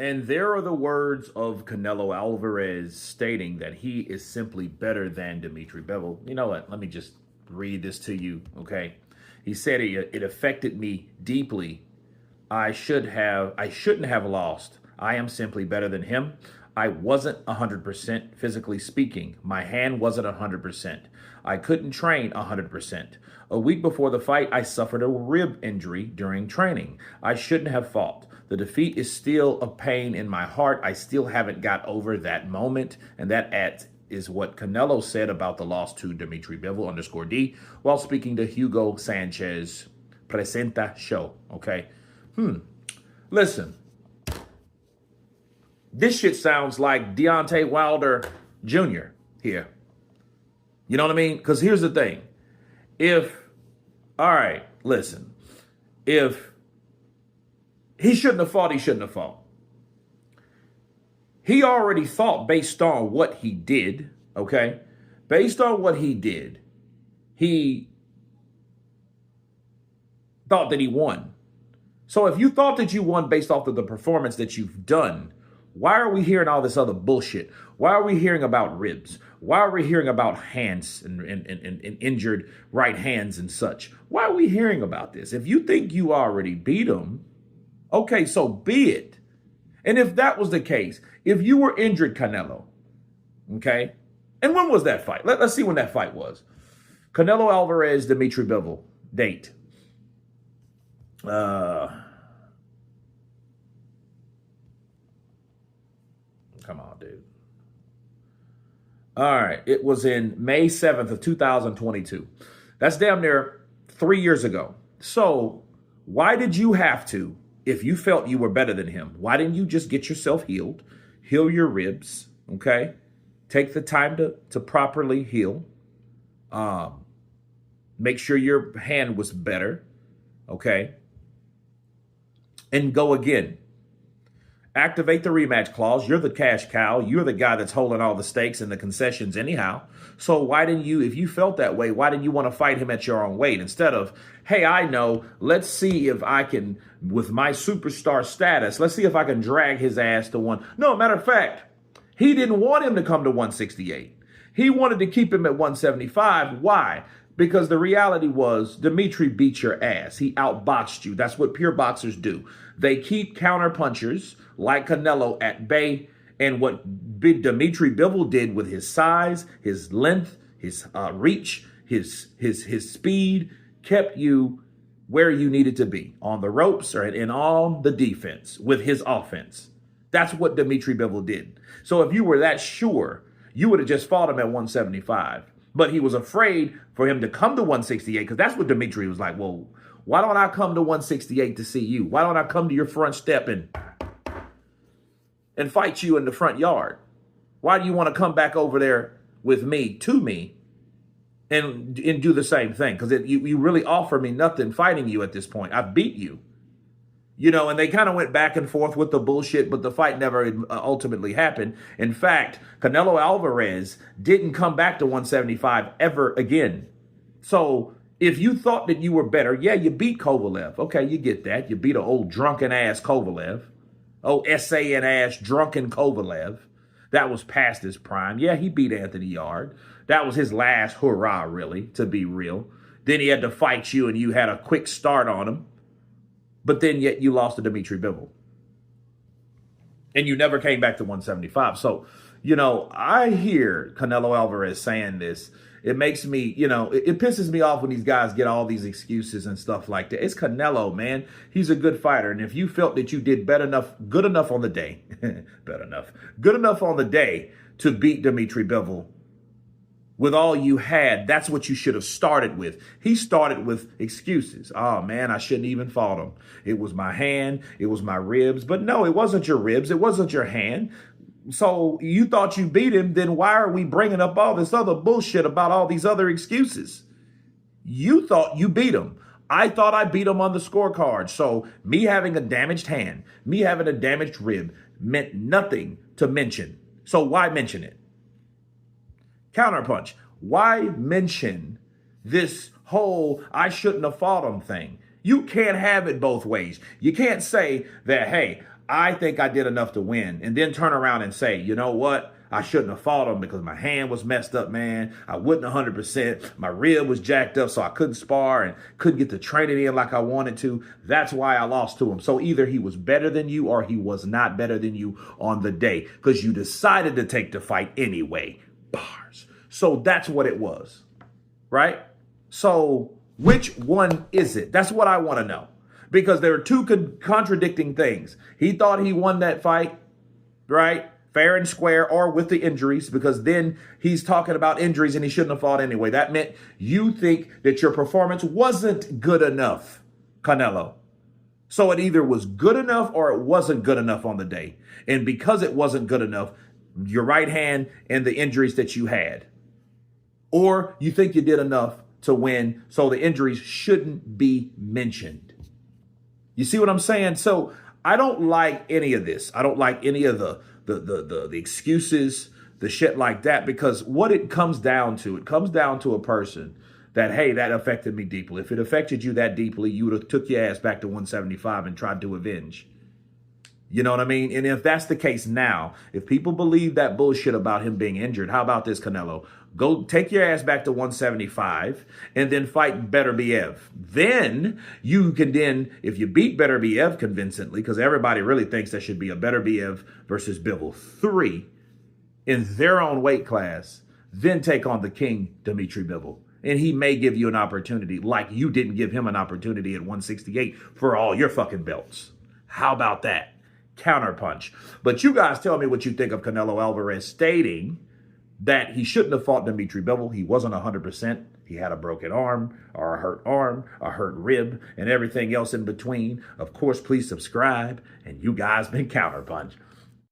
And there are the words of Canelo Alverez stating that he is simply better than Dmitry Bivol. You know what? Let me just read this to you, okay? He said it affected me deeply. I shouldn't have lost. I am simply better than him. I wasn't 100% physically speaking. My hand wasn't 100%. I couldn't train 100%. A week before the fight, I suffered a rib injury during training. I shouldn't have fought. The defeat is still a pain in my heart. I still haven't got over that moment. And that is what Canelo said about the loss to Dmitry Bivol _D while speaking to Hugo Sanchez Presenta Show. Okay. Listen. This shit sounds like Deontay Wilder Jr. here. You know what I mean? Because here's the thing. All right, listen. If he shouldn't have fought, he shouldn't have fought. He already thought based on what he did, okay? Based on what he did, he thought that he won. So if you thought that you won based off of the performance that you've done, why are we hearing all this other bullshit? Why are we hearing about ribs? Why are we hearing about hands and injured right hands and such? Why are we hearing about this? If you think you already beat him, okay, so be it. And if that was the case, if you were injured, Canelo, okay, and when was that fight? Let's see when that fight was. Canelo Alverez, Dmitry Bivol, date. Come on, dude. All right. It was in May 7th of 2022. That's damn near 3 years ago. So why did you have to, if you felt you were better than him, why didn't you just get yourself healed, heal your ribs, okay? Take the time to properly heal. Make sure your hand was better, okay? And go again. Activate the rematch clause. You're the cash cow. You're the guy that's holding all the stakes and the concessions anyhow. So why didn't you, if you felt that way, why didn't you want to fight him at your own weight? Instead of, hey, I know, let's see if I can, with my superstar status, let's see if I can drag his ass to one. No, matter of fact, he didn't want him to come to 168. He wanted to keep him at 175. Why? Because the reality was Dmitry beat your ass. He outboxed you. That's what pure boxers do. They keep counter punchers like Canelo at bay. And what Dmitry Bivol did with his size, his length, his reach, his speed, kept you where you needed to be, on the ropes or and on the defense with his offense. That's what Dmitry Bivol did. So if you were that sure, you would have just fought him at 175. But he was afraid for him to come to 168 because that's what Dmitry was like, well, why don't I come to 168 to see you? Why don't I come to your front step and fight you in the front yard? Why do you want to come back over there with me, to me, and do the same thing? Because you really offer me nothing fighting you at this point. I beat you. You know, and they kind of went back and forth with the bullshit, but the fight never ultimately happened. In fact, Canelo Alverez didn't come back to 175 ever again. So if you thought that you were better, yeah, you beat Kovalev. Okay, you get that. You beat an old drunken ass Kovalev. Oh, essaying ass drunken Kovalev. That was past his prime. Yeah, he beat Anthony Yard. That was his last hurrah, really, to be real. Then he had to fight you and you had a quick start on him. But then yet you lost to Dmitry Bivol. And you never came back to 175. So, you know, I hear Canelo Alvarez saying this. It makes me, you know, it pisses me off when these guys get all these excuses and stuff like that. It's Canelo, man. He's a good fighter. And if you felt that you did good enough on the day, good enough on the day to beat Dmitry Bivol, with all you had, that's what you should have started with. He started with excuses. Oh, man, I shouldn't even fought him. It was my hand. It was my ribs. But no, it wasn't your ribs. It wasn't your hand. So you thought you beat him. Then why are we bringing up all this other bullshit about all these other excuses? You thought you beat him. I thought I beat him on the scorecard. So me having a damaged hand, me having a damaged rib meant nothing to mention. So why mention it? Counterpunch. Why mention this whole I shouldn't have fought him thing? You can't have it both ways. You can't say that, hey, I think I did enough to win, and then turn around and say, you know what? I shouldn't have fought him because my hand was messed up, man. I wouldn't 100%. My rib was jacked up, so I couldn't spar and couldn't get the training in like I wanted to. That's why I lost to him. So either he was better than you or he was not better than you on the day because you decided to take the fight anyway. Bars. So that's what it was, right? So which one is it? That's what I want to know. Because there are two contradicting things. He thought he won that fight, right? Fair and square, or with the injuries, because then he's talking about injuries and he shouldn't have fought anyway. That meant you think that your performance wasn't good enough, Canelo. So it either was good enough or it wasn't good enough on the day. And because it wasn't good enough, your right hand and the injuries that you had. Or you think you did enough to win, so the injuries shouldn't be mentioned. You see what I'm saying? So I don't like any of this. I don't like any of the excuses, the shit like that, because what it comes down to a person that, hey, that affected me deeply. If it affected you that deeply, you would have took your ass back to 175 and tried to avenge. You know what I mean? And if that's the case now, if people believe that bullshit about him being injured, how about this, Canelo? Go take your ass back to 175 and then fight Beterbiev. Then you can if you beat Beterbiev convincingly, because everybody really thinks there should be a Beterbiev versus Bivol 3 in their own weight class, then take on the king, Dmitry Bivol. And he may give you an opportunity like you didn't give him an opportunity at 168 for all your fucking belts. How about that? Counterpunch. But you guys tell me what you think of Canelo Alvarez stating that he shouldn't have fought Dmitry Bivol. He wasn't 100%. He had a broken arm, a hurt rib, and everything else in between. Of course, please subscribe. And you guys been Counterpunch.